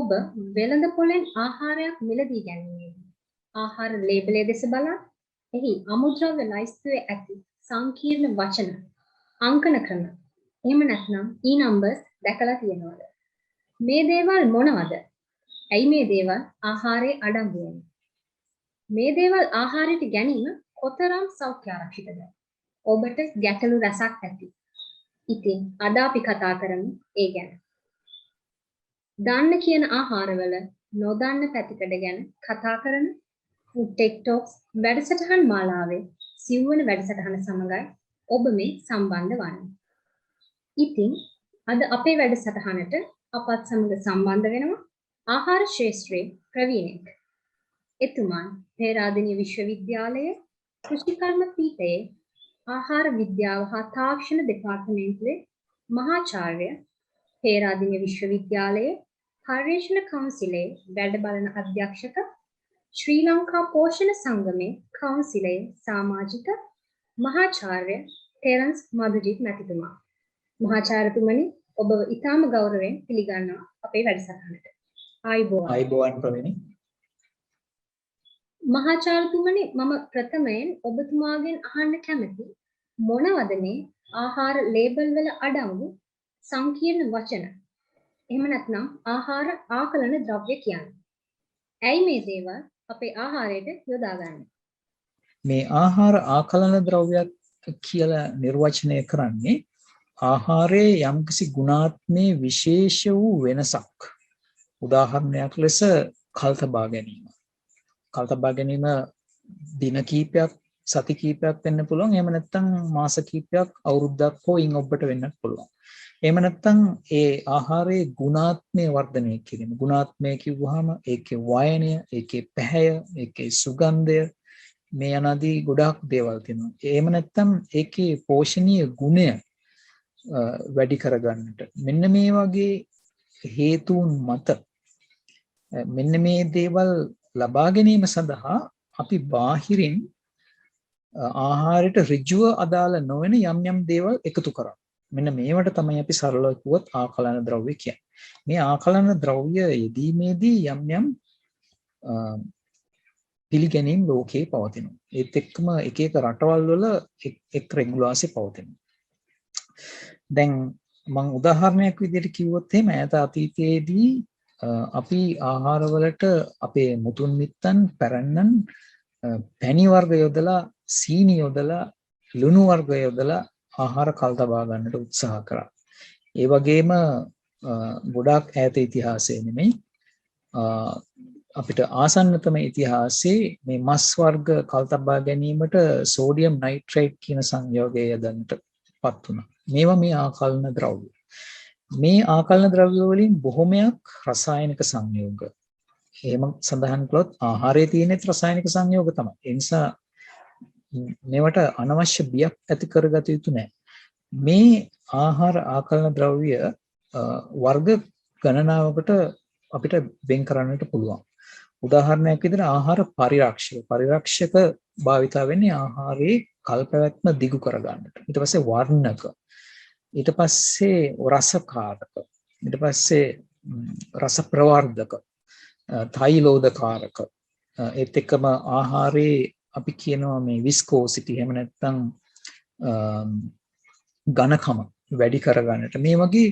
ඔබ වෙළඳ පොලෙන් ආහාරයක් මිලදී ගැනීමේදී ආහාර ලේබලය දෙස බලා එහි අමුද්‍රව්‍ය ලයිස්තුවේ ඇති සංකීර්ණ වචන අංකන ක්‍රම එහෙම නැත්නම් නම්බර්ස් දැකලා තියෙනවද? මේ දේවල් මොනවද? ඇයි මේ දේවල් ආහාරයේ අඩංගු වෙන්නේ? මේ දේවල් ආහාරයට ගැනීම කොතරම් සෞඛ්‍ය ආරක්ෂිතද? ඔබට ගැටලු රසක් ඇති. ඉතින් අද අපි කතා කරමු ඒ ගැන. දන්න කියන ආහාරවල නොදන්න පැතිකඩ ගැන කතා කරන ෆුඩ් ටෙක් ටොක්ස් වැඩසටහන් මාලාවේ සිව්වන වැඩසටහන සමගයි ඔබ මේ සම්බන්ධ වන්නේ. ඉතින් අද අපේ වැඩසටහනට අපත් සමග සම්බන්ධ වෙනවා ආහාර ශාස්ත්‍රයේ ප්‍රවීණෙක්. එතුමන් පේරාදෙණිය විශ්වවිද්‍යාලයේ කෘෂිකර්ම පීඨයේ ආහාර විද්‍යාව හා තාක්ෂණ දෙපාර්තමේන්තුවේ මහාචාර්ය, පේරාදෙණිය විශ්වවිද්‍යාලයේ පර්යේෂණ කවුන්සිලයේ වැඩ බලන අධ්‍යක්ෂක, ශ්‍රී ලංකා පෝෂණ සංගමේ කවුන්සිලයේ සමාජික මහාචාර්ය ටෙරන්ස් මදුජිත් මැතිතුමා. මහාචාර්යතුමනි, ඔබව ඉතාම ගෞරවයෙන් පිළිගන්නවා අපේ වැඩසටහනට. ආයුබෝවන් ප්‍රවීණි. මහාචාර්යතුමනි, මම ප්‍රථමයෙන් ඔබතුමාගෙන් අහන්න කැමති මොනවද මේ ආහාර ලේබල් වල අඩංගු සංකීර්ණ වචන? එහෙම නැත්නම් ආහාර ආකලන ද්‍රව්‍ය කියන්නේ. ඇයි මේ දේවල් අපේ ආහාරයට යොදාගන්නේ? මේ ආහාර ආකලන ද්‍රව්‍යයක් කියලා නිර්වචනය කරන්නේ ආහාරයේ යම්කිසි ගුණාත්මේ විශේෂ වූ වෙනසක්. උදාහරණයක් ලෙස කල්තබා ගැනීම. කල්තබා ගැනීම දින කීපයක්, සති කීපයක් වෙන්න පුළුවන්. එහෙම නැත්නම් මාස කීපයක්, අවුරුද්දක් හෝ ඉන් ඔබට වෙන්නත් පුළුවන්. එහෙම නැත්නම් ඒ ආහාරයේ ගුණාත්මය වර්ධනය කිරීම. ගුණාත්මය කිව්වහම ඒකේ වයනය, ඒකේ පැහැය, ඒකේ සුගන්ධය, මේ අනාදී ගොඩාක් දේවල් තියෙනවා. එහෙම නැත්නම් ඒකේ පෝෂණීය ගුණය වැඩි කරගන්නට මෙන්න මේ වගේ හේතුන් මත මෙන්න මේ දේවල් ලබා ගැනීම සඳහා අපි බාහිරින් ආහාරයට ඍජුව අදාළ නොවන යම් යම් දේවල් එකතු කරා. මෙන්න මේවට තමයි අපි සරලව කිව්වොත් ආකලන ද්‍රව්‍ය කියන්නේ. මේ ආකලන ද්‍රව්‍ය යෙදීමේදී යම් යම් පිළිගැනීම් ලෝකේ පවතිනවා. ඒත් එක්කම එක එක රටවල් වල එක් රෙගුලාසි පවතිනවා. දැන් මම උදාහරණයක් විදිහට කිව්වොත් එහෙම ඈත අතීතයේදී අපි ආහාරවලට අපේ මුතුන් මිත්තන් පැරණන් පැණි වර්ග යොදලා, සීනි යොදලා, ලුණු වර්ග යොදලා ආහාර කල් තබා ගන්නට උත්සාහ කරා. ඒ වගේම ගොඩාක් ඈත ඉතිහාසයේ නෙමෙයි අපිට ආසන්නතම ඉතිහාසයේ මේ මස් වර්ග කල් තබා ගැනීමට සෝඩියම් නයිට්‍රේට් කියන සංයෝගය යොදන්නටපත් වුණා. මේවා මේ ආකලන ද්‍රව්‍ය. මේ ආකලන ද්‍රව්‍ය වලින් බොහොමයක් රසායනික සංයෝග. එහෙම සඳහන් කළොත් ආහාරයේ තියෙන රසායනික සංයෝග තමයි. ඒ නිසා මේවට අනවශ්‍ය බියක් ඇති කරගත යුතු නැහැ. මේ ආහාර ආකලන ද්‍රව්‍ය වර්ග ගණනාවකට අපිට වෙන් කරන්නට පුළුවන්. උදාහරණයක් විදිහට ආහාර පරිරක්ෂක. පරිරක්ෂක භාවිතා වෙන්නේ ආහාරයේ කල්පැවැත්ම දිගු කරගන්නට. ඊට පස්සේ වර්ණක. ඊට පස්සේ රසකාරක. ඊට පස්සේ රස ප්‍රවර්ධක. තෛලෝදකාරක. ඒත් එක්කම ආහාරයේ අපි කියනවා මේ විස්කෝසිටි එහෙම නැත්නම් ඝනකම වැඩි කරගන්නට මේ වගේ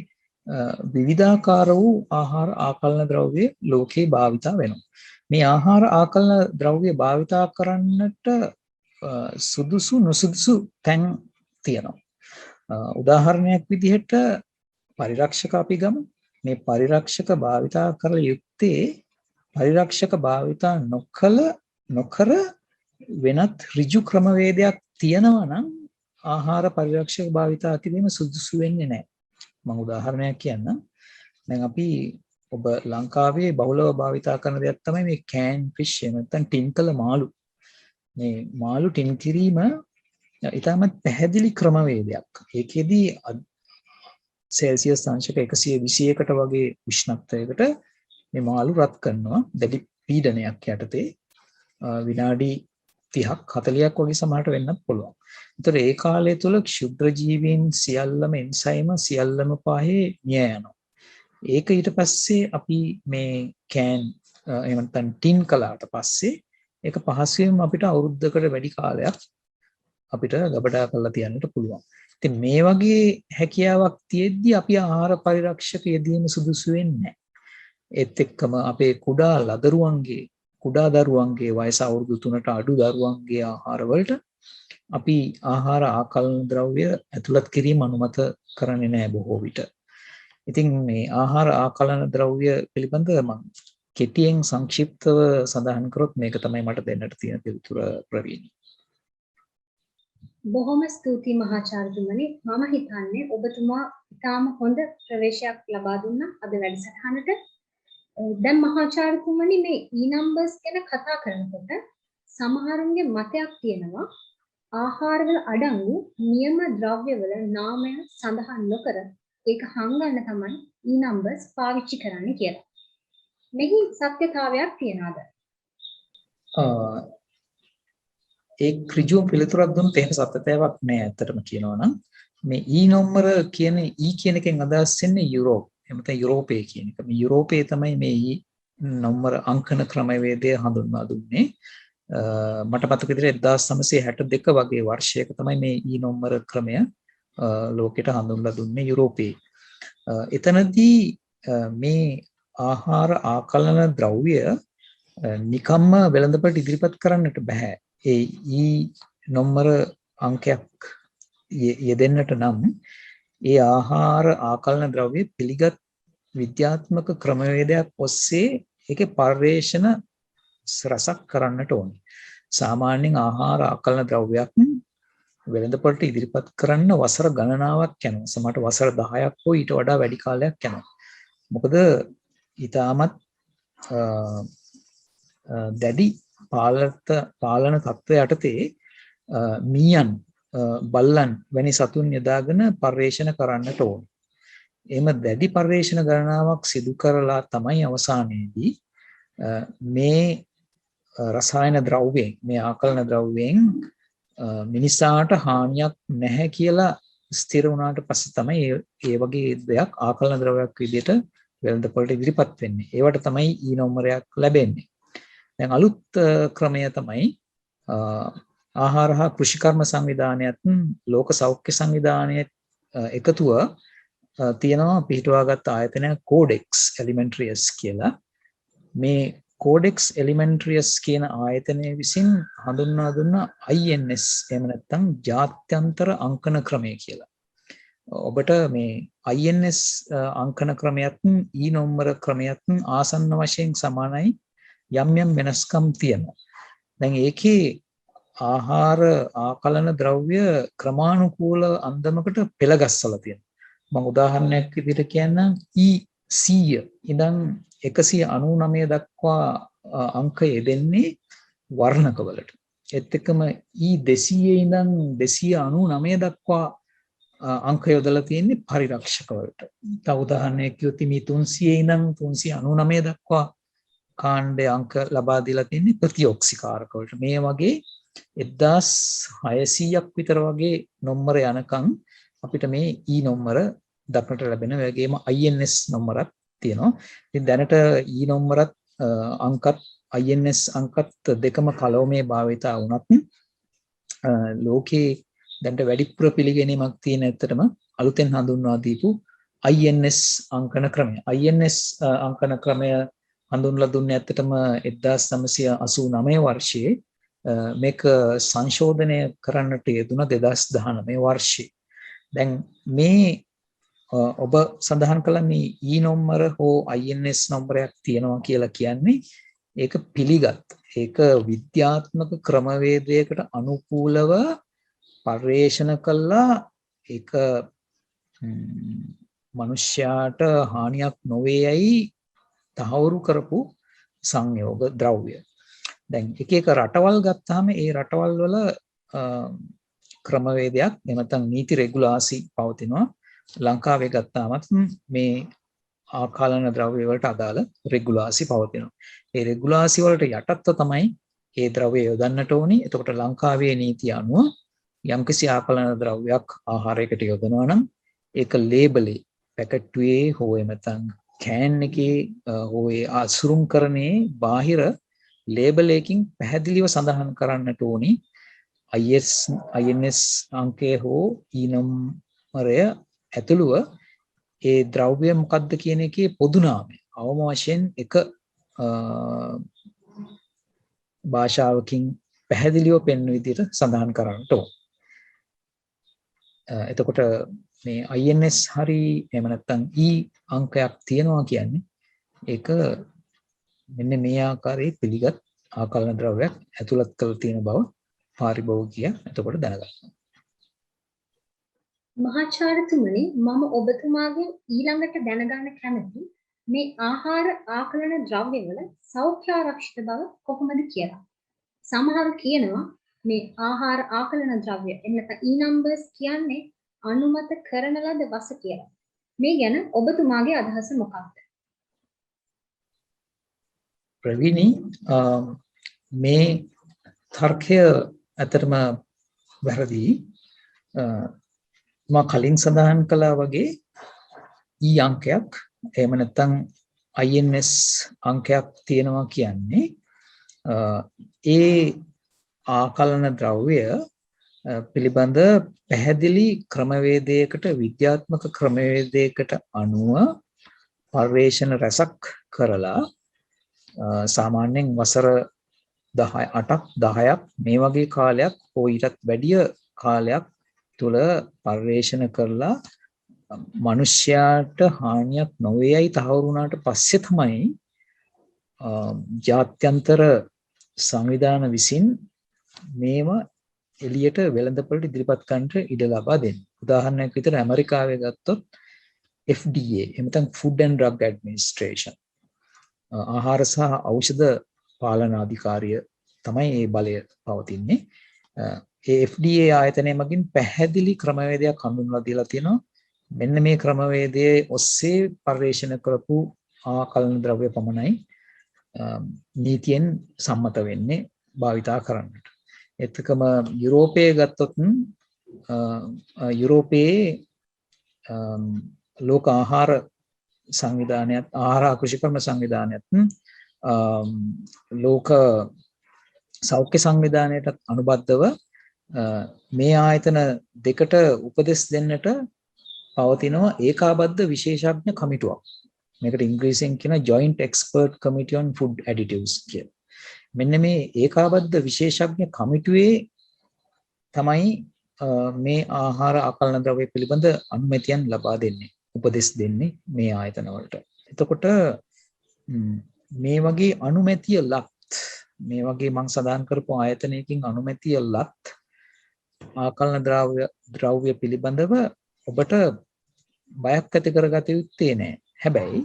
විවිධාකාර වූ ආහාර ආකලන ද්‍රව්‍ය ලෝකේ භාවිතා වෙනවා. මේ ආහාර ආකලන ද්‍රව්‍ය භාවිතා කරන්නට සුදුසු නොසුදුසු තැන් තියෙනවා. උදාහරණයක් විදිහට පරිරක්ෂක අපි ගමු. මේ පරිරක්ෂක භාවිතා කළ යුත්තේ පරිරක්ෂක භාවිතා නොකර වෙනත් ඍජු ක්‍රමවේදයක් තියෙනවා නම් ආහාර පරිරක්ෂක භාවිතා කිරීම සුදුසු වෙන්නේ නැහැ. මම උදාහරණයක් කියන්නම්. දැන් අපි ඔබ ලංකාවේ බහුලව භාවිතා කරන දෙයක් තමයි මේ කෑන් ෆිෂ් එහෙම නැත්නම් ටින් කළ මාළු. මේ මාළු ටින් කිරීම ඉතාමත් පැහැදිලි ක්‍රමවේදයක්. ඒකෙදී සෙල්සියස් අංශක 121කට වගේ උෂ්ණත්වයකට මේ මාළු රත් කරනවා දැඩි පීඩනයක් යටතේ විනාඩි 30ක් 40ක් වගේ සමහරට වෙන්නත් පුළුවන්. ඒතර ඒ කාලය තුල ක්ෂුද්‍ර ජීවීන් සියල්ලම එන්සයිම සියල්ලම පහේ මිය යනවා. ඒක ඊට පස්සේ අපි මේ කෑන් එහෙම නැත්නම් ටින් කළාට පස්සේ ඒක පහසුවෙන් අපිට අවුරුද්දකට වැඩි කාලයක් අපිට ගබඩා කරලා තියන්නට පුළුවන්. ඉතින් මේ වගේ හැකියාවක් තියෙද්දි අපි ආහාර පරිරක්ෂක යෙදීම සුදුසු වෙන්නේ නැහැ. ඒත් එක්කම අපේ කුඩා දරුවන්ගේ වයස අවුරුදු 3ට අඩු දරුවන්ගේ ආහාර වලට අපි ආහාර ආකලන ද්‍රව්‍ය ඇතුළත් කිරීම අනුමත කරන්නේ නැහැ බොහෝ විට. ඉතින් මේ ආහාර ආකලන ද්‍රව්‍ය පිළිබඳව මම කෙටියෙන් සංක්ෂිප්තව සඳහන් කරොත් මේක තමයි මට දෙන්නට තියෙන පිළිතුර ප්‍රවීණ. බොහොම ස්තුතියි මහාචාර්යතුමනි. මම හිතන්නේ ඔබතුමා ඉතාම හොඳ ප්‍රවේශයක් ලබා දුන්නා අද වැඩසටහනට. දැන් මහාචාර්යතුමනි මේ E-numbers ගැන කතා කරනකොට සමහරුන්ගේ මතයක් තියෙනවා ආහාරවල අඩංගු නියම ද්‍රව්‍යවල නාමය සඳහන් නොකර ඒක හංගන්න තමයි E-numbers පාවිච්චි කරන්නේ කියලා. මෙහි සත්‍යතාවයක් තියනවාද? ඒ ඍජුව පිළිතුරක් දුන්නත් එහෙම සත්‍යතාවක් නෑ ඇත්තටම කියනවා නම්. මේ E නම්බර කියන E කියන එකෙන් අදහස් වෙන්නේ යුරෝප්. එහෙම නැත්නම් යුරෝපයේ කියන එක. මේ යුරෝපයේ තමයි මේ E නම්බර අංකන ක්‍රමවේදය හඳුන්වා දුන්නේ. මට මතක විදිහට 1962 වගේ වර්ෂයක තමයි මේ E නම්බර ක්‍රමය ලෝකෙට හඳුන්වලා දුන්නේ යුරෝපයේ. එතනදී මේ ආහාර ආකලන ද්‍රව්‍ය නිකම්ම වෙළඳපොළට ඉදිරිපත් කරන්නට බෑ. ඒ E නම්බර අංකයක් යෙදෙන්නට නම් ඒ ආහාර ආකලන ද්‍රව්‍ය පිළිගත් විද්‍යාත්මක ක්‍රමවේදයක් ඔස්සේ ඒකේ පර්යේෂණ රසක් කරන්නට ඕනේ. සාමාන්‍යයෙන් ආහාර ආකලන ද්‍රව්‍යයක් වෙළඳපොළට ඉදිරිපත් කරන්න වසර ගණනාවක් යනවා. සමහරට වසර 10ක් හෝ ඊට වඩා වැඩි කාලයක් යනවා. මොකද ඊටමත් දැඩි පාලන තත්ත්වය යටතේ මීයන් බල්ලන් වැනි සතුන් යොදාගෙන පර්යේෂණ කරන්නට ඕනේ. එහෙම දැඩි පර්යේෂණ ගණනාවක් සිදු කරලා තමයි අවසානයේදී මේ රසායන ද්‍රව්‍යයෙන් මේ ආකලන ද්‍රව්‍යයෙන් මිනිසාට හානියක් නැහැ කියලා ස්ථිර වුණාට පස්සේ තමයි ඒ වගේ දෙයක් ආකලන ද්‍රව්‍යයක් විදිහට වෙළඳපොළට ඉදිරිපත් වෙන්නේ. ඒවට තමයි E නම්බරයක් ලැබෙන්නේ. දැන් අලුත් ක්‍රමය තමයි ආහාර හා කෘෂිකර්ම සංවිධානයත් ලෝක සෞඛ්‍ය සංවිධානයත් එකතුව තියෙනවා පිටුවාගත් ආයතනයක් කෝඩෙක්ස් එලිමෙන්ට්‍රියස් කියලා. මේ කෝඩෙක්ස් එලිමෙන්ට්‍රියස් කියන ආයතනය විසින් හඳුන්වා දුන්න INS එහෙම නැත්නම් ජාත්‍යන්තර අංකන ක්‍රමය කියලා. ඔබට මේ INS අංකන ක්‍රමයත් E නම්බර ක්‍රමයත් ආසන්න වශයෙන් සමානයි. යම් වෙනස්කම් තියෙනවා. දැන් ඒකේ ආහාර ආකලන ද්‍රව්‍ය ක්‍රමානුකූල අන්දමකට පෙළගස්සලා තියෙනවා. මම උදාහරණයක් විදිහට කියන්නම් E100 ඉඳන් 199 දක්වා අංක යෙදෙන්නේ වර්ණකවලට. ඒත් එක්කම E200 ඉඳන් 299 දක්වා අංක යොදලා තියෙන්නේ පරිරක්ෂකවලට. තව උදාහරණයක් කිව්වොත් මේ 300 ඉඳන් 399 දක්වා කාණ්ඩයේ අංක ලබා දීලා තියෙන්නේ ප්‍රතිඔක්සිකාරක වලට. මේ වගේ 1600ක් විතර වගේ නම්බර යනකම් අපිට මේ E නම්බර දක්නට ලැබෙන වගේම INS නම්බරක් තියෙනවා. ඉතින් දැනට E නම්බරත් අංකත් INS අංකත් දෙකම කලවමේ භාවිතා වුණත් ලෝකේ දැනට වැඩිපුර පිළිගැනීමක් තියෙන ඇත්තටම අලුතෙන් හඳුන්වා දීපු INS අංකන ක්‍රමය. INS අංකන ක්‍රමය හඳුන්වලා දුන්නේ ඇත්තටම 1989 වර්ෂයේ. මේක සංශෝධනය කරන්නට යෙදුණා 2019 වර්ෂයේ. දැන් මේ ඔබ සඳහන් කළ මේ E නම්බර හෝ INS නම්බරයක් තියෙනවා කියලා කියන්නේ ඒක පිළිගත් ඒක විද්‍යාත්මක ක්‍රමවේදයකට අනුකූලව පර්යේෂණ කළා ඒක මනුෂ්‍යයාට හානියක් නොවේයයි තහවුරු කරපු සංයෝග ද්‍රව්‍ය. දැන් එක එක රටවල් ගත්තාම ඒ රටවල් වල ක්‍රමවේදයක් එහෙම නැත්නම් නීති රෙගුලාසි පවතිනවා. ලංකාවේ ගත්තාමත් මේ ආකලන ද්‍රව්‍ය වලට අදාළ රෙගුලාසි පවතිනවා. ඒ රෙගුලාසි වලට යටත්ව තමයි ඒ ද්‍රව්‍ය යොදන්නට ඕනි. එතකොට ලංකාවේ නීතිය අනුව යම්කිසි ආකලන ද්‍රව්‍යයක් ආහාරයකට යොදනවා නම් ඒක ලේබලේ පැකට්ුවේ හෝ එහෙම නැත්නම් කෑන් එකේ හෝ ඒ අසුරුම්කරණයේ බාහිර ලේබල් එකකින් පැහැදිලිව සඳහන් කරන්නට ඕනි INS අංකය හෝ E නම්බරය ඇතුළුව ඒ ද්‍රව්‍ය මොකක්ද කියන එකේ පොදු නාමය අවම වශයෙන් එක භාෂාවකින් පැහැදිලිව පෙන්වන විදිහට සඳහන් කරන්නට ඕන. එතකොට මේ INS හරි එහෙම නැත්නම් E අංකයක් තියෙනවා කියන්නේ ඒක මෙන්න මේ ආකාරයේ පිළිගත් ආකලන ද්‍රව්‍යයක් ඇතුළත් කරලා තියෙන බව පාරිභෝගිකයා එතකොට දැනගන්නවා. මහාචාර්යතුමනි මම ඔබතුමාගෙන් ඊළඟට දැනගන්න කැමති මේ ආහාර ආකලන ද්‍රව්‍යවල සෞඛ්‍ය ආරක්ෂිත බව කොහොමද කියලා. සමහර කියනවා මේ ආහාර ආකලන ද්‍රව්‍ය එන්නත E numbers කියන්නේ අනුමත කරන ලද වස කියලා. මේ ගැන ඔබතුමාගේ අදහස මොකක්ද? ප්‍රවීණි මේ තර්කය ඇත්තටම වැරදි. මා කලින් සඳහන් කළා වගේ E අංකයක් එහෙම නැත්නම් INS අංකයක් තියෙනවා කියන්නේ ඒ ආකලන ද්‍රව්‍ය පිළිබඳ පැහැදිලි ක්‍රමවේදයකට විද්‍යාත්මක ක්‍රමවේදයකට අනුව පර්යේෂණ රැසක් කරලා සාමාන්‍යයෙන් වසර 8ක් 10ක් මේ වගේ කාලයක් හෝ ඊටත් වැඩිය කාලයක් තුල පර්යේෂණ කරලා මිනිස්යාට හානියක් නොවේයි තහවුරු වුණාට පස්සේ තමයි ජාත්‍යන්තර සංවිධාන විසින් මේව එළියට වෙළඳපොළට ඉදිරිපත් කරන්නට ඉඩ ලබා දෙන්නේ. උදාහරණයක් විදිහට ඇමරිකාවේ ගත්තොත් FDA එහෙම නැත්නම් Food and Drug Administration ආහාර සහ ඖෂධ පාලන අධිකාරිය තමයි මේ බලය පවතින්නේ. ඒ FDA ආයතනය මගින් පැහැදිලි ක්‍රමවේදයක් හඳුන්වලා දීලා තියෙනවා. මෙන්න මේ යුරෝපයේ ඔස්සේ පර්යේෂණ කරපු ආකලන ද්‍රව්‍ය පමණයි නීතියෙන් සම්මත වෙන්නේ භාවිතා කරන්නට. එතකම යුරෝපයේ ගත්තොත් යුරෝපයේ ලෝක ආහාර සංවිධානයත් ආහාර කෘෂිකර්ම සංවිධානයත් ලෝක සෞඛ්‍ය සංවිධානයටත් අනුබද්ධව මේ ආයතන දෙකට උපදෙස් දෙන්නට පවතිනවා ඒකාබද්ධ විශේෂඥ කමිටුවක්. මේකට ඉංග්‍රීසියෙන් කියන Joint Expert Committee on Food Additives කියලා. මෙන්න මේ ඒකාබද්ධ විශේෂඥ කමිටුවේ තමයි මේ ආහාර ආකලන ද්‍රව්‍ය පිළිබඳ අනුමැතියන් ලබා දෙන්නේ, උපදෙස් දෙන්නේ මේ ආයතන වලට. එතකොට මේ වගේ අනුමැතිය ලත් මේ වගේ මම සඳහන් කරපු ආයතනයකින් අනුමැතිය ලත් ආකලන ද්‍රව්‍ය පිළිබඳව ඔබට බයක් ඇති කරගත යුත්තේ නැහැ. හැබැයි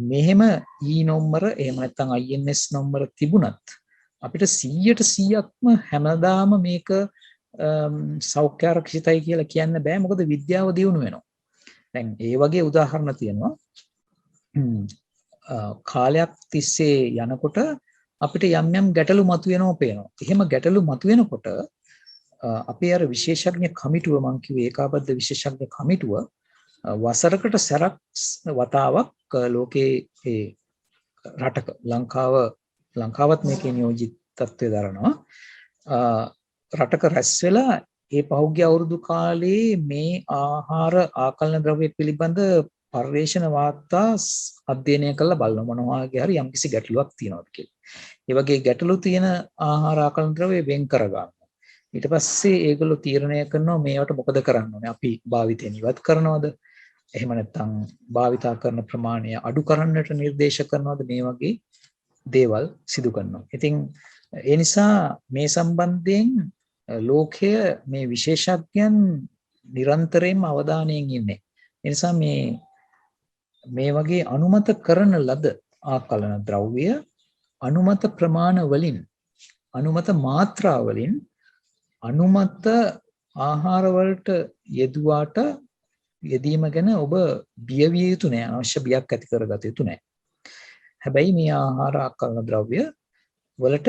මෙහෙම E නම්බර එහෙම නැත්නම් INS නම්බර තිබුණත් අපිට 100%ක්ම හැමදාම මේක සෞඛ්‍ය ආරක්ෂිතයි කියලා කියන්න බෑ. මොකද විද්‍යාව දියුණු වෙනවා. දැන් ඒ වගේ උදාහරණ තියෙනවා. කාලයක් තිස්සේ යනකොට අපිට යම් යම් ගැටලු මතුවෙනවා පේනවා. එහෙම ගැටලු මතුවෙනකොට අපේ අර විශේෂඥ කමිටුව මම කිව්වේ ඒකාබද්ධ විශේෂඥ කමිටුව වසරකට සැරක් වතාවක් ලෝකේ ඒ රටක ලංකාවත් මේකේ නියෝජිතත්වයේ දරනවා. රටක රැස් වෙලා ඒ පහුගිය අවුරුදු කාලේ මේ ආහාර ආකලන ද්‍රව්‍ය පිළිබඳ පර්යේෂණ වාර්තා අධ්‍යයනය කරලා බලනවා මොනවා හරි යම්කිසි ගැටලුවක් තියෙනවද කියලා. ඒ වගේ ගැටලු තියෙන ආහාර ආකලන ද්‍රව්‍ය වෙන් කරගන්නවා. ඊට පස්සේ ඒගොල්ලෝ තීරණය කරනවා මේවට මොකද කරන්න ඕනේ. අපි භාවිතයෙන් ඉවත් කරනවද? එහෙම නැත්නම් භාවිතා කරන ප්‍රමාණය අඩු කරන්නට නිර්දේශ කරනවද? මේ වගේ දේවල් සිදු කරනවා. ඉතින් ඒ නිසා මේ සම්බන්ධයෙන් ලෝකය මේ විශේෂඥයන් නිරන්තරයෙන්ම අවධානයෙන් ඉන්නේ. ඒ නිසා මේ වගේ අනුමත කරන ලද ආකලන ද්‍රව්‍ය අනුමත ප්‍රමාණ වලින් අනුමත මාත්‍රා වලින් අනුමත ආහාර වලට යෙදුවාට යෙදීම ගැන ඔබ බිය විය යුතු නෑ. අවශ්‍ය බියක් ඇති කරගත යුතු නෑ. හැබැයි මේ ආහාර ආකලන ද්‍රව්‍ය වලට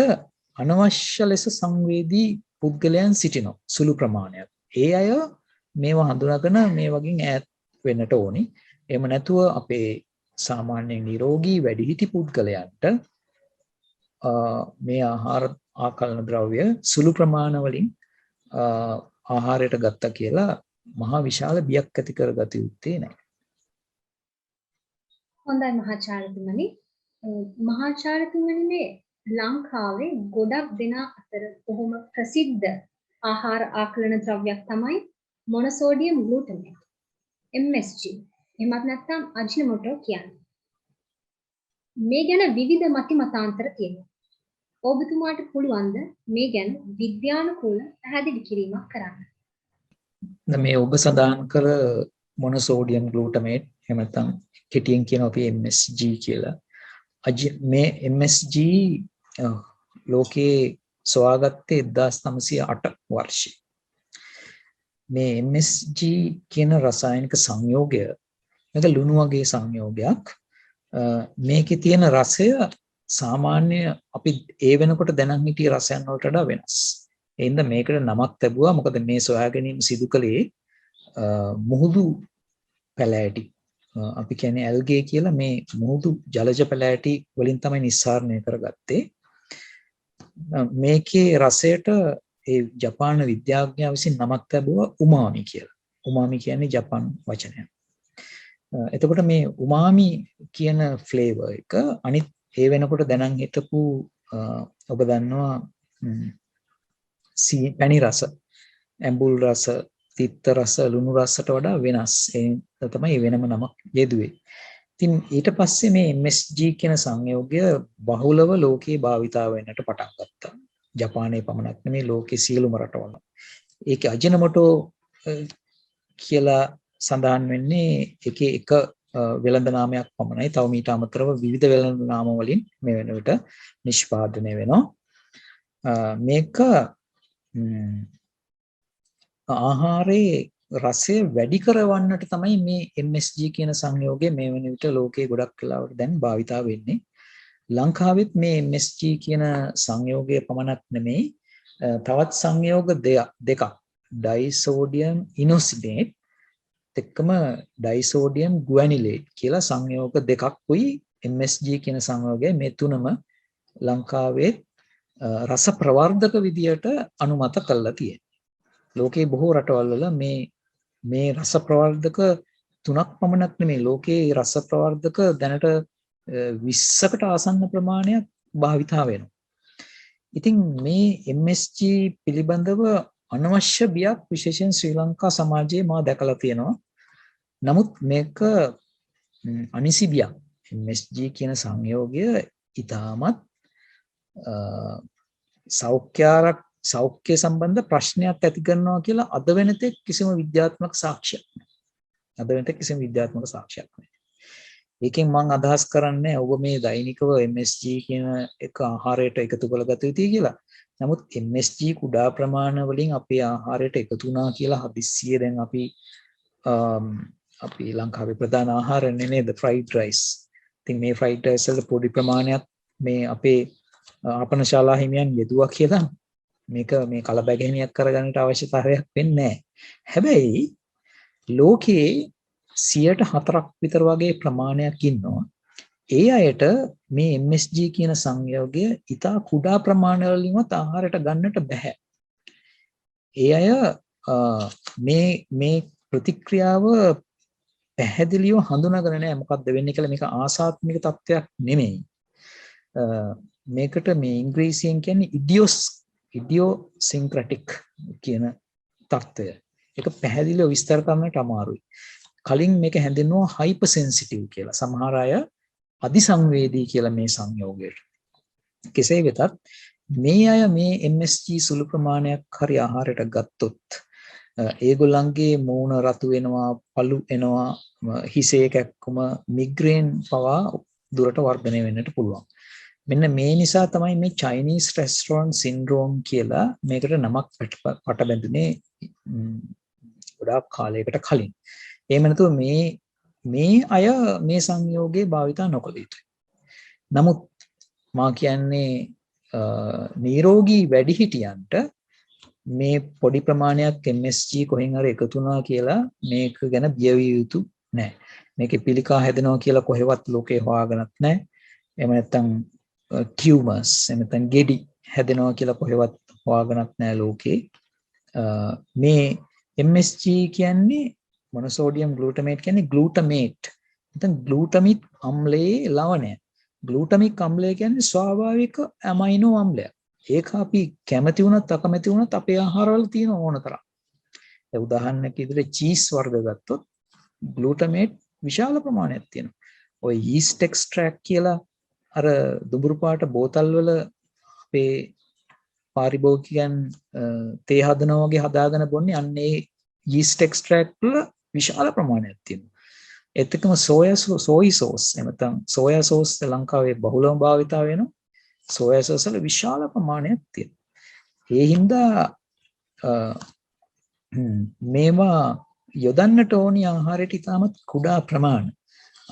අනවශ්‍ය ලෙස සංවේදී පුද්ගලයන් සිටිනවා සුළු ප්‍රමාණයක්. ඒ අය මේවා හඳුනාගෙන මේ වගේ ඈත් වෙන්නට ඕනි. එහෙම නැතුව අපේ සාමාන්‍ය නිරෝගී වැඩිහිටි පුද්ගලයන්ට මේ ආහාර ආකලන ද්‍රව්‍ය සුළු ප්‍රමාණ වලින් ආහාරයට ගත්තා කියලා මහා විශාල බියක් ඇති කරගත යුත්තේ නැහැ. හොඳයි මහාචාර්යතුමනි. මහාචාර්යතුමනි මේ ලංකාවේ ගොඩක් දෙනා අතර බොහොම ප්‍රසිද්ධ ආහාර ආකලන ද්‍රව්‍යයක් තමයි මොනෝසෝඩියම් ග්ලූටමේට් MSG. එහෙමත් නැත්නම් අජිනමෝටෝ කියන්නේ. මේ ගැන විවිධ මතිමතාන්තර තියෙනවා. ඔබතුමාට පුළුවන්ද මේ ගැන විද්‍යානුකූල පැහැදිලි කිරීමක් කරන්න? මේ ඔබ සඳහන් කර මොනෝසෝඩියම් ග්ලූටමේට් එහෙම නැත්නම් කෙටියෙන් කියනවා අපි MSG කියලා. මේ MSG ලෝකේ සොයාගත්තේ 1908 වර්ෂයේ. මේ MSG කියන රසායනික සංයෝගය මේක ලුණු වගේ සංයෝගයක්. මේකේ තියෙන රසය සාමාන්‍ය අපි ඒ වෙනකොට දැනන් හිටිය රසයන් වලට වඩා වෙනස්. ඒ හින්දා මේකට නමක් ලැබුවා. මොකද මේ සොයා ගැනීම සිදු කළේ මුහුදු පැලෑටි. අපි කියන්නේ ඇල්ගේ කියලා මේ මුහුදු ජලජ පැලෑටි වලින් තමයි නිස්සාරණය කරගත්තේ. මේකේ රසයට ඒ ජපාන විද්‍යාඥයා විසින් නමක් ලැබුවා උමාමි කියලා. උමාමි කියන්නේ ජපාන් වචනයක්. එතකොට මේ උමාමි කියන ෆ්ලේවර් එක අනිත් ඒ වෙනකොට දැනන් හිටපු ඔබ දන්නවා පැණි රස, ඇඹුල් රස, තිත්ත රස, ලුණු රසට වඩා වෙනස්. ඒ තමයි වෙනම නමක් යෙදුවේ. ඉතින් ඊට පස්සේ මේ MSG කියන සංයෝගය බහුලව ලෝකේ භාවිතා වෙන්නට පටන් ගත්තා. ජපානයේ පමණක් නෙමෙයි ලෝකේ සියලුම රටවල. ඒකේ අජිනමෝටෝ කියලා සඳහන් වෙන්නේ එකේ එක වෙළඳ නාමයක් පමණයි. තව මීට අමතරව විවිධ වෙළඳ නාම වලින් මේ වෙන විට නිෂ්පාදනය වෙනවා. මේක ආහාරයේ රසය වැඩි කරවන්නට තමයි මේ MSG කියන සංයෝගය මේ වෙන විට ලෝකයේ ගොඩක් වෙලාවට දැන් භාවිතා වෙන්නේ. ලංකාවෙත් මේ MSG කියන සංයෝගය පමණක් නෙමෙයි තවත් සංයෝග දෙකක් ඩයිසෝඩියම් ඉනෝසිනේට් එක්කම ඩයිසෝඩියම් ගුවැනිලේට් කියලා සංයෝග දෙකක්ුයි MSG කියන සංයෝගය. මේ තුනම ලංකාවේ රස ප්‍රවර්ධක විදියට අනුමත කරලා තියෙනවා. ලෝකේ බොහෝ රටවල් වල මේ රස ප්‍රවර්ධක තුනක් පමණක් නෙමෙයි ලෝකේ රස ප්‍රවර්ධක දැනට 20කට ආසන්න ප්‍රමාණයක් භාවිතා වෙනවා. ඉතින් මේ MSG පිළිබඳව අනවශ්‍ය බියක් විශේෂයෙන් ශ්‍රී ලංකා සමාජයේ මා දැකලා තියෙනවා. නමුත් මේක අනිසි බියක්. MSG කියන සංයෝගය ඊටමත් සෞඛ්‍ය සම්බන්ධ ප්‍රශ්නයක් ඇති කරනවා කියලා අද වෙනතෙක් කිසිම විද්‍යාත්මක සාක්ෂියක් නැහැ. ඒකෙන් මම අදහස් කරන්නේ ඔබ මේ දෛනිකව MSG කියන එක ආහාරයට එකතු කරගත යුතුයි කියලා. නමුත් MSG කුඩා ප්‍රමාණ වලින් අපේ ආහාරයට එකතු වුණා කියලා හදිස්සිය දැන් අපි ලංකාවේ ප්‍රධාන ආහාරනේ නේද ෆ්‍රයිඩ් රයිස්. ඉතින් මේ ෆ්‍රයිඩ් රයිස් වල පොඩි ප්‍රමාණයක් මේ අපේ ආපනශාලා හිමියන් යෙදුවා කියලා මේක මේ කලබගැහිනියක් කරගන්නට අවශ්‍යතාවයක් වෙන්නේ නැහැ. හැබැයි ලෝකයේ 4% විතර වගේ ප්‍රමාණයක් ඉන්නවා. ඒ අයට මේ MSG කියන සංයෝගය ඉතා කුඩා ප්‍රමාණ වලින්වත් ආහාරයට ගන්නට බෑ. ඒ අය මේ ප්‍රතික්‍රියාව පැහැදිලිව හඳුනාගෙන නැහැ මොකක්ද වෙන්නේ කියලා. මේක ආසාත්මික තත්ත්වයක් නෙමෙයි. මේකට මේ ඉංග්‍රීසියෙන් කියන්නේ ඉඩියෝසින්ක්‍රටික් කියන තත්ත්වය. ඒක පැහැදිලිව විස්තර කරන්නට අමාරුයි. කලින් මේක හැඳින්වුවා හයිපර් සෙන්සිටිව් කියලා. සමහර අය අධිසංවේදී කියලා මේ සංයෝගයට. කෙසේ වෙතත් මේ අය මේ MSG සුළු ප්‍රමාණයක් හරි ආහාරයට ගත්තොත් ඒගොල්ලන්ගේ මූණ රතු වෙනවා, පළු එනවා, හිසේ කැක්කුම, මිග්‍රේන් පවා දුරට වර්ධනය වෙන්නට පුළුවන්. මෙන්න මේ නිසා තමයි මේ චයිනීස් රෙස්ටොරන්ට් සින්ඩ්‍රෝම් කියලා මේකට නමක් පට බැඳුනේ ගොඩාක් කාලයකට කලින්. එහෙම නැතුව මේ අය මේ සංයෝගයේ භාවිතා නොකළ යුතුයි. නමුත් මා කියන්නේ නිරෝගී වැඩිහිටියන්ට මේ පොඩි ප්‍රමාණයක් MSG කොහෙන් හරි එකතු වුණා කියලා මේක ගැන බිය විය යුතු නැහැ. මේකේ පිළිකා හැදෙනවා කියලා කොහෙවත් ලෝකේ හොයාගන්නත් නැහැ. එහෙම නැත්නම් ටියුමර්ස් එහෙම නැත්නම් ගෙඩි හැදෙනවා කියලා කොහෙවත් හොයාගන්නත් නැහැ ලෝකේ. මේ MSG කියන්නේ මොනෝසෝඩියම් ග්ලූටමේට් කියන්නේ ග්ලූටමේට්. නැත්නම් ග්ලූටමික් අම්ලයේ ලවණය. ග්ලූටමික් අම්ලය කියන්නේ ස්වාභාවික ඇමයිනෝ අම්ලයක්. ඒක අපි කැමති වුණත් අකමැති වුණත් අපේ ආහාරවල තියෙන ඕන තරම්. ඒ උදාහරණයක් විදිහට චීස් වර්ග ගත්තොත් ග්ලූටමේට් විශාල ප්‍රමාණයක් තියෙනවා. ඔය යීස්ට් එක්ස්ට්‍රැක්ට් කියලා අර දුඹුරු පාට බෝතල් වල අපේ පාරිභෝගිකයන් තේ හදනවා වගේ හදාගෙන බොන්නේ අන්නේ යීස්ට් එක්ස්ට්‍රැක්ට් වල විශාල ප්‍රමාණයක් තියෙනවා. ඒත් එක්කම සෝයි සෝස් නැත්නම් සෝයා සෝස් ලංකාවේ බහුලව භාවිතා වෙනවා. සෝයා සෝස් වල විශාල ප්‍රමාණයක් තියෙනවා. ඒ හින්දා මේවා යොදන්නට ඕනි ආහාරයට ඉතාමත් කුඩා ප්‍රමාණ.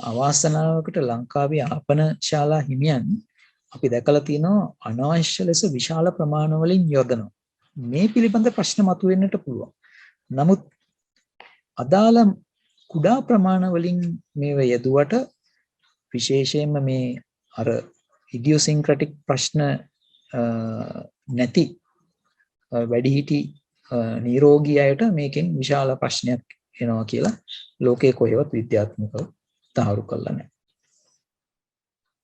අවාසනාවකට ලංකාවේ ආපන ශාලා හිමියන් අපි දැකලා තියෙනවා අනවශ්‍ය ලෙස විශාල ප්‍රමාණ වලින් යොදනවා. මේ පිළිබඳ ප්‍රශ්න මතුවෙන්නට පුළුවන්. නමුත් අදාළ කුඩා ප්‍රමාණ වලින් මේව යෙදුවට විශේෂයෙන්ම මේ අර ඉඩියොසින්ක්‍රටික් ප්‍රශ්න නැති වැඩිහිටි නිරෝගී අයට මේකෙන් විශාල ප්‍රශ්නයක් එනවා කියලා ලෝකයේ කොහෙවත් විද්‍යාත්මකව තහවුරු කරලා නැහැ.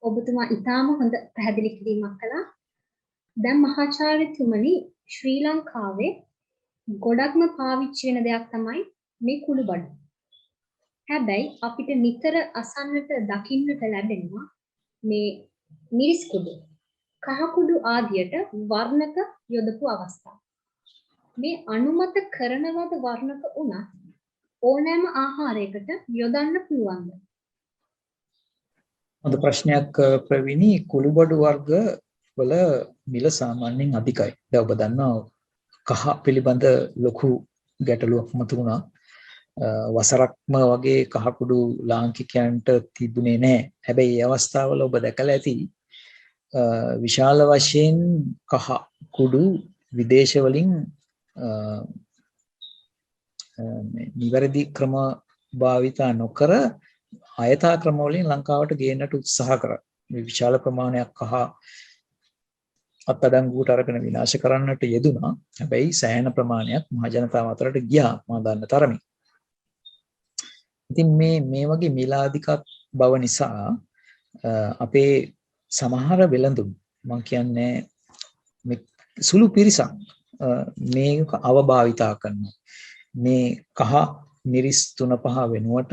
ඔබතුමා ඉතාම හොඳ පැහැදිලි කිරීමක් කළා. දැන් මහාචාර්යතුමනි ශ්‍රී ලංකාවේ ගොඩක්ම පාවිච්චි වෙන දෙයක් තමයි මේ කුළුබඩු. හැබැයි අපිට නිතර අසන්නට දකින්නට ලැබෙනවා මේ මිරිස් කුඩු, කහ කුඩු ආදියට වර්ණක යොදපු අවස්ථා. මේ අනුමත කරනවද වර්ණක උනත් ඕනෑම ආහාරයකට යොදන්න පුළුවන්ද? හොඳ ප්‍රශ්නයක් ප්‍රවීණි. කුළුබඩු වර්ග වල මිල සාමාන්‍යයෙන් අධිකයි. දැන් ඔබ දන්නවා කහ පිළිබඳ ලොකු ගැටලුවක් මතුවුණා. වසරක්ම වගේ කහ කුඩු ලාංකිකයන්ට තිබුණේ නැහැ. හැබැයි මේ අවස්ථාවල ඔබ දැකලා ඇති විශාල වශයෙන් කහ කුඩු විදේශ වලින් නිවැරදි ක්‍රම භාවිතා නොකර ආයතා ක්‍රම වලින් ලංකාවට ගේන්නට උත්සාහ කරා. මේ විශාල ප්‍රමාණයක් කහ අත්අඩංගුවට අරගෙන විනාශ කරන්නට යෙදුනා. හැබැයි සෑහෙන ප්‍රමාණයක් මහ ජනතාව අතරට ගියා මා දන්න තරමින්. ඉතින් මේ වගේ මිලාදිකක් බව නිසා අපේ සමහර වෙළඳුම් මම කියන්නේ මේ සුළු පිරිසක් මේක අවභාවිතා කරනවා. මේ කහ මිරිස් 3-5 වෙනුවට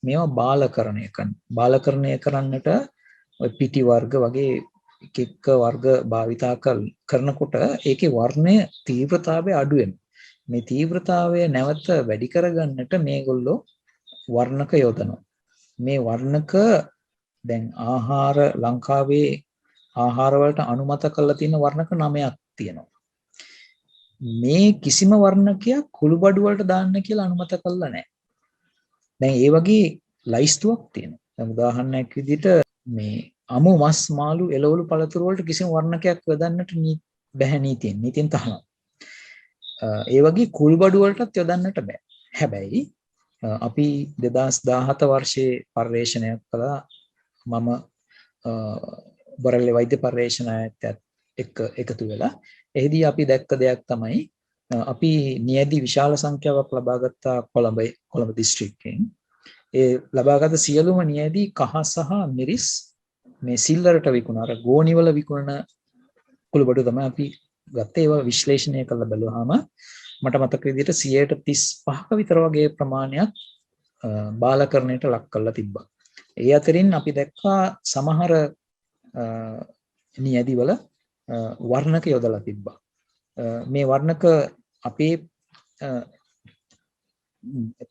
මේවා බාලකරණය කරනවා. බාලකරණය කරන්නට ඔය පිටි වර්ග වගේ එක වර්ග භාවිතා කරනකොට ඒකේ වර්ණය තීව්‍රතාවය අඩු වෙනවා. මේ තීව්‍රතාවය නැවත වැඩි කරගන්නට මේගොල්ලෝ වර්ණක යොදනවා. මේ වර්ණක දැන් ආහාර ලංකාවේ ආහාර වලට අනුමත කරලා තියෙන වර්ණක 9ක් තියෙනවා. මේ කිසිම වර්ණකයක් කුළුබඩු වලට දාන්න කියලා අනුමත කරලා නැහැ. දැන් ඒ වගේ ලයිස්තුවක් තියෙනවා. දැන් උදාහරණයක් විදිහට මේ අමු මස් මාළු එළවලු පළතුරු වලට කිසිම වර්ණකයක් යොදන්නට බැහැ නීතියෙන්. නීතියෙන් තහනම්. ඒ වගේ කුළුබඩු වලටත් යොදන්නට බෑ. හැබැයි අපි 2017 වර්ෂයේ පර්යේෂණයක් කළා. මම බොරැල්ලේ වෛද්‍ය පර්යේෂණයත් එක්ක එකතු වෙලා එහිදී අපි දැක්ක දෙයක් තමයි අපි නියැදි විශාල සංඛ්‍යාවක් ලබාගත්තා කොළඹ දිස්ත්‍රික්කයෙන්. ඒ ලබාගත් සියලුම නියැදි කහ සහ මිරිස් මේ සිල්වරට විකුණන අර ගෝණිවල විකුණන කුළුබඩු තමයි අපි ගත්තේ. ඒවා විශ්ලේෂණය කරලා බැලුවාම මට මතක විදිහට 35ක විතර වගේ ප්‍රමාණයක් බාලකරණයට ලක් කරලා තිබ්බා. ඒ අතරින් අපි දැක්කා සමහර නියැදිවල වර්ණක යොදලා තිබ්බා. මේ වර්ණක අපේ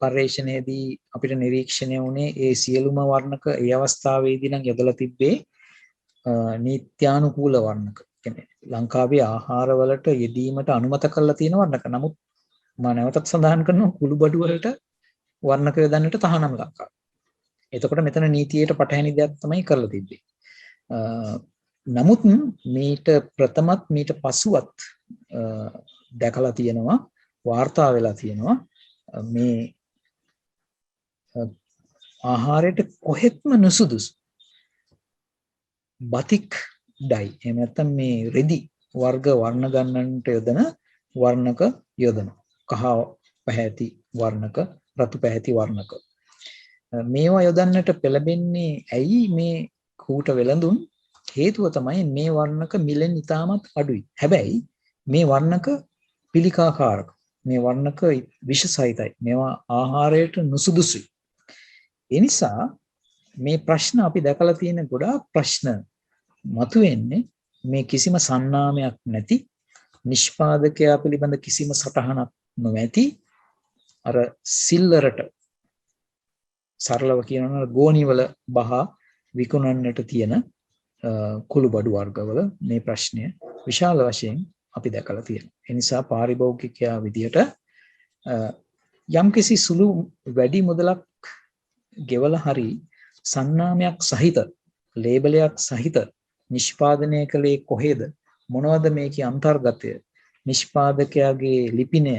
පර්යේෂණයේදී අපිට නිරීක්ෂණය වුණේ ඒ සියලුම වර්ණක ඒ අවස්ථාවේදී නම් යොදලා තිබ්බේ නීත්‍යානුකූල වර්ණක. කියන්නේ ලංකාවේ ආහාරවලට යෙදීමට අනුමත කරලා තියෙන වර්ණක. නමුත් මම නැවතත් සඳහන් කරනවා කුළුබඩු වලට වර්ණක යොදන්නට තහනම් ලංකාව. එතකොට මෙතන නීතියට පටහැනි දෙයක් තමයි කරලා තිබ්බේ. නමුත් මීට ප්‍රථමත් මීට පසුවත් දැකලා තියෙනවා වාර්තා වෙලා තියෙනවා මේ ආහාරයට කොහෙත්ම නුසුදුසු බතික් ඩයි එහෙම නැත්නම් මේ රෙදි වර්ග වර්ණ ගන්නට යොදන වර්ණක යොදන කහ පැහැති වර්ණක රතු පැහැති වර්ණක මේවා යොදන්නට පෙළඹෙන්නේ ඇයි මේ කූට වෙළඳුන් හේතුව තමයි මේ වර්ණක මිලෙන් ඉතාමත් අඩුයි. හැබැයි මේ වර්ණක පිළිකාකාරක මේ වර්ණක විෂ සහිතයි. මේවා ආහාරයට නුසුදුසුයි. ඒ නිසා මේ ප්‍රශ්න අපි දැකලා තියෙන ගොඩාක් ප්‍රශ්න මතුවෙන්නේ මේ කිසිම සන්නාමයක් නැති නිෂ්පාදකයා පිළිබඳ කිසිම සටහනක් නොමැති අර සිල්ලරට සරලව කියනවා ගෝණිවල බහ විකුණන්නට තියෙන කුළු බඩු වර්ගවල මේ ප්‍රශ්නය විශාල වශයෙන් අපි දැකලා තියෙනවා. ඒ නිසා පාරිභෝගිකයා විදියට යම්කිසි සුළු වැඩි මුදලක් ගෙවලා හරි සන්නාමයක් සහිත ලේබලයක් සහිත නිෂ්පාදනය කළේ කොහෙද මොනවද මේකේ අන්තර්ගතය නිෂ්පාදකයාගේ ලිපිනය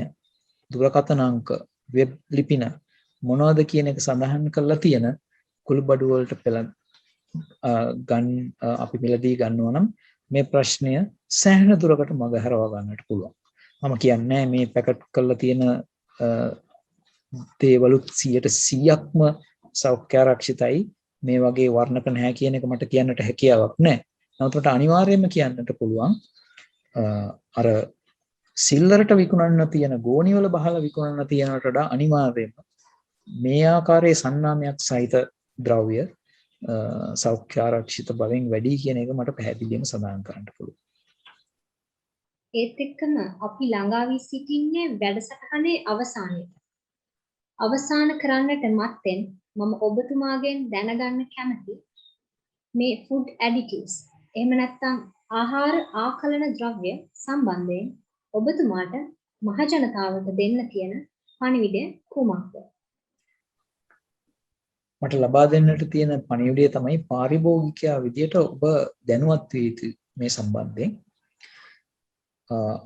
දුරකථන අංක වෙබ් ලිපින මොනවද කියන එක සඳහන් කරලා තියෙන කුළු බඩු වලට අපි මිලදී ගන්නවා නම් මේ ප්‍රශ්නය සෑහෙන දුරකට මග හරවා ගන්නට පුළුවන්. මම කියන්නේ මේ පැකට් කරලා තියෙන දේවලුත් 100%ක්ම සෞඛ්‍ය ආරක්ෂිතයි මේ වගේ වර්ණක නැහැ කියන එක මට කියන්නට හැකියාවක් නැහැ. නමුත් අනිවාර්යයෙන්ම කියන්නට පුළුවන් අර සිල්ලරට විකුණන්න තියෙන ගෝණිවල බහලා විකුණන්න තියෙනට වඩා අනිවාර්යයෙන්ම මේ ආකාරයේ සන්නාමයක් සහිත ද්‍රව්‍ය සෞඛ්‍ය ආරක්ෂිත බවෙන් වැඩි කියන එක මට පැහැදිලිවම සඳහන් කරන්න පුළුවන්. ඒත් එක්කම අපි ළඟා වී සිටින්නේ වැඩසටහනේ අවසානයේ. අවසන් කරන්නට මත්තෙන් මම ඔබතුමාගෙන් දැනගන්න කැමති මේ ෆුඩ් ඇඩිටිව්ස් එහෙම නැත්නම් ආහාර ආකලන ද්‍රව්‍ය සම්බන්ධයෙන් ඔබතුමාට මහජනතාවට දෙන්න තියෙන පණිවිඩය කුමක්ද? මට ලබා දෙන්නට තියෙන පණිවිඩය තමයි පාරිභෝගිකයා විදියට ඔබ දැනුවත් විය යුතු මේ සම්බන්ධයෙන්.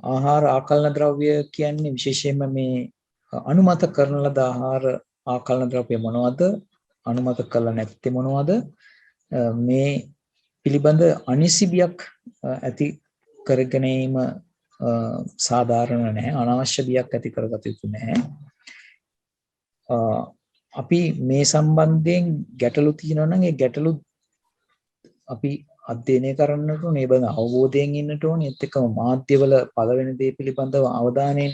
ආහාර ආකලන ද්‍රව්‍ය කියන්නේ විශේෂයෙන්ම මේ අනුමත කරන ලද ආහාර ආකලන ද්‍රව්‍ය මොනවද? අනුමත කරලා නැත්තේ මොනවද? මේ පිළිබඳ අනිසිබියක් ඇති කරගෙනීම සාධාරණ නැහැ. අනවශ්‍ය බියක් ඇති කරගත යුතු නැහැ. අපි මේ සම්බන්ධයෙන් ගැටලු තියෙනවා නම් ඒ ගැටලු අපි අධ්‍යයනය කරන්නට ඕනේ. ඒ බඳ අවබෝධයෙන් ඉන්නට ඕනේ. ඒත් එක්කම මාධ්‍යවල පළවෙනි දේ පිළිබඳව අවධානයෙන්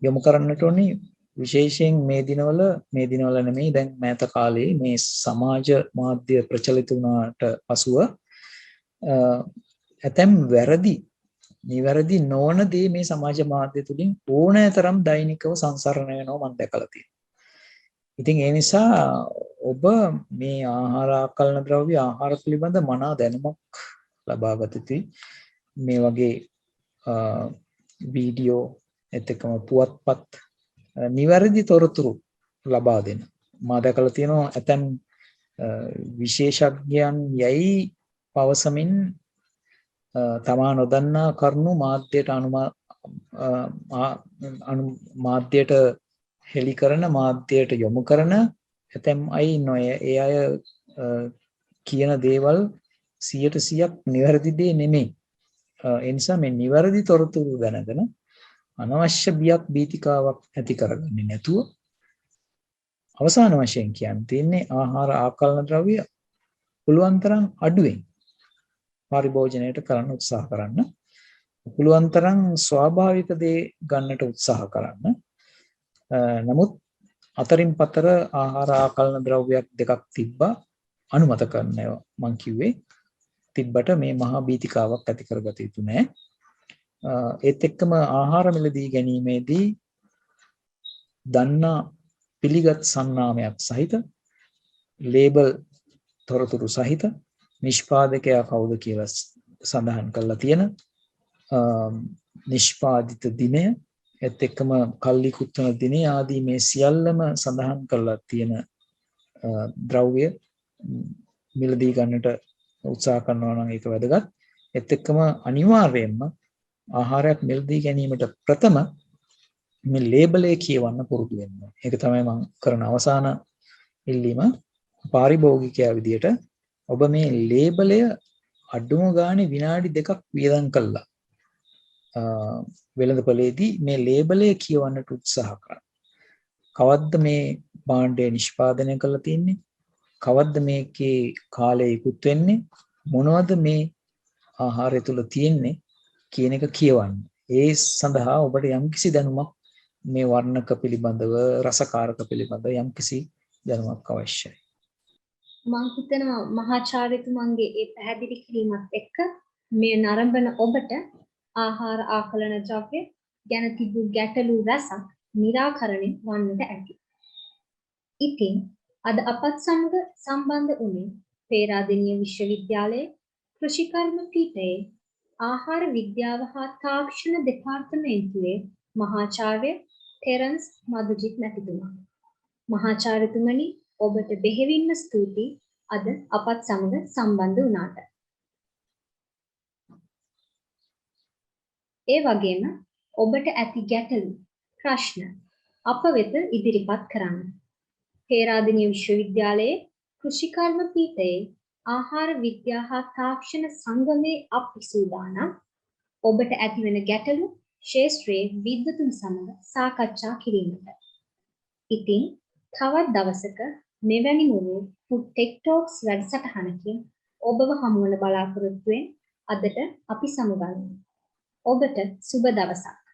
යොමු කරන්නට ඕනේ. විශේෂයෙන් මේ දිනවල නෙමෙයි දැන් මෑත කාලේ මේ සමාජ මාධ්‍ය ප්‍රචලිත වුණාට පසුව ඇතැම් නිවැරදි නොවන දේ මේ සමාජ මාධ්‍ය තුලින් ඕනෑතරම් දෛනිකව සංසරණය වෙනවා මම දැකලා තියෙනවා. ඉතින් ඒ නිසා ඔබ මේ ආහාර ආකලන ද්‍රව්‍ය ආහාර පිළිබඳ මනා දැනුමක් ලබා ගත යුතුයි. මේ වගේ වීඩියෝ එතකම පුවත්පත් නිවැරදි තොරතුරු ලබා දෙන. මා දැකලා තියෙනවා ඇතැම් විශේෂඥයන් යයි පවසමින් තමා නොදන්නා කරුණු මාධ්‍යයට හෙළි කරන මාධ්‍යයට යොමු කරන ඇතැම් අය නොය. ඒ අය කියන දේවල් 100% නිවැරදි දේ නෙමෙයි. ඒ නිසා මේ නිවැරදි තොරතුරු දැනගෙන අනවශ්‍ය බියක් බීතිකාවක් ඇති කරගන්නේ නැතුව අවසාන වශයෙන් කියන්නේ ආහාර ආකලන ද්‍රව්‍ය පුළුවන් තරම් අඩුවෙන් පරිභෝජනයට කරන්න උත්සාහ කරන්න. පුළුවන් තරම් ස්වාභාවික දේ ගන්නට උත්සාහ කරන්න. නමුත් අතරින් පතර ආහාර ආකලන ද්‍රව්‍යයක් දෙකක් තිබ්බා අනුමත කරනවා මං කිව්වේ. තිබ්බට මේ මහා බීතිකාවක් ඇති කරගත යුතු නෑ. ඒත් එක්කම ආහාර මිලදී ගැනීමේදී දන්නා පිළිගත් සන්නාමයක් සහිත ලේබල් තොරතුරු සහිත නිෂ්පාදකයා කවුද කියලා සඳහන් කරලා තියෙන නිෂ්පාදිත දිනය ඒත් එක්කම කල්ලි කුත්තන දිනේ ආදී මේ සියල්ලම සඳහන් කරලා තියෙන ද්‍රව්‍ය මිලදී ගන්නට උත්සාහ කරනවා නම් ඒක වැදගත්. ඒත් එක්කම අනිවාර්යයෙන්ම ආහාරයක් මිලදී ගැනීමට ප්‍රථම මේ ලේබලේ කියවන්න පුරුදු වෙන්න. ඒක තමයි මම කරන අවසාන ඉල්ලීම. පාරිභෝගිකයා විදියට ඔබ මේ ලේබලය අඩුම ගානේ විනාඩි 2ක් වියදම් කළා. වෙළඳපොලේදී මේ ලේබලය කියවන්නට උත්සාහ කරන්න. කවද්ද මේ භාණ්ඩය නිෂ්පාදනය කරලා තියෙන්නේ? කවද්ද මේකේ කාලය ඉක්ුත් වෙන්නේ? මොනවද මේ ආහාරය තුල තියෙන්නේ කියන එක කියවන්න. ඒ සඳහා ඔබට යම්කිසි දැනුමක් මේ වර්ණක පිළිබඳව, රසකාරක පිළිබඳව යම්කිසි දැනුමක් අවශ්‍යයි. මම හිතනවා මහාචාර්යතුමන්ගේ ඒ පැහැදිලි කිරීමත් එක්ක මේ නරඹන ඔබට ආහාර ආකලන ද්‍රව්‍ය ගැන තිබූ ගැටලු රසක් निराකරණය වන්නට ඇති. ඉතින් අද අපත් සමග සම්බන්ධ වුණේ පේරාදෙණිය විශ්වවිද්‍යාලයේ කෘෂිකර්ම පීඨයේ ආහාර විද්‍යාව හා තාක්ෂණ දෙපාර්තමේන්තුවේ මහාචාර්ය ටෙරන්ස් මදුජිත් මැතිතුමා. මහාචාර්යතුමනි, ඔබට බෙහෙවින්ම ස්තුතියි අද අපත් සමග සම්බන්ධ වුණාට. ඒ වගේම ඔබට ඇති ගැටලු ප්‍රශ්න අප වෙත ඉදිරිපත් කරන්න. පේරාදෙණිය විශ්වවිද්‍යාලයේ කෘෂිකර්ම පීඨයේ ආහාර විද්‍යා හා තාක්ෂණ සංගමයේ අපි සූදානම් ඔබට ඇතිවන ගැටලු ශාස්ත්‍රයේ විද්වතුන් සමග සාකච්ඡා කිරීමට. ඉතින් තවත් දවසක මෙවැනි වූ ෆුඩ් ටෙක් ටොක්ස් වැඩසටහනකින් ඔබව හමු වන බලාපොරොත්තුවෙන් අදට අපි සමුගන්නවා. ඔබට සුබ දවසක්.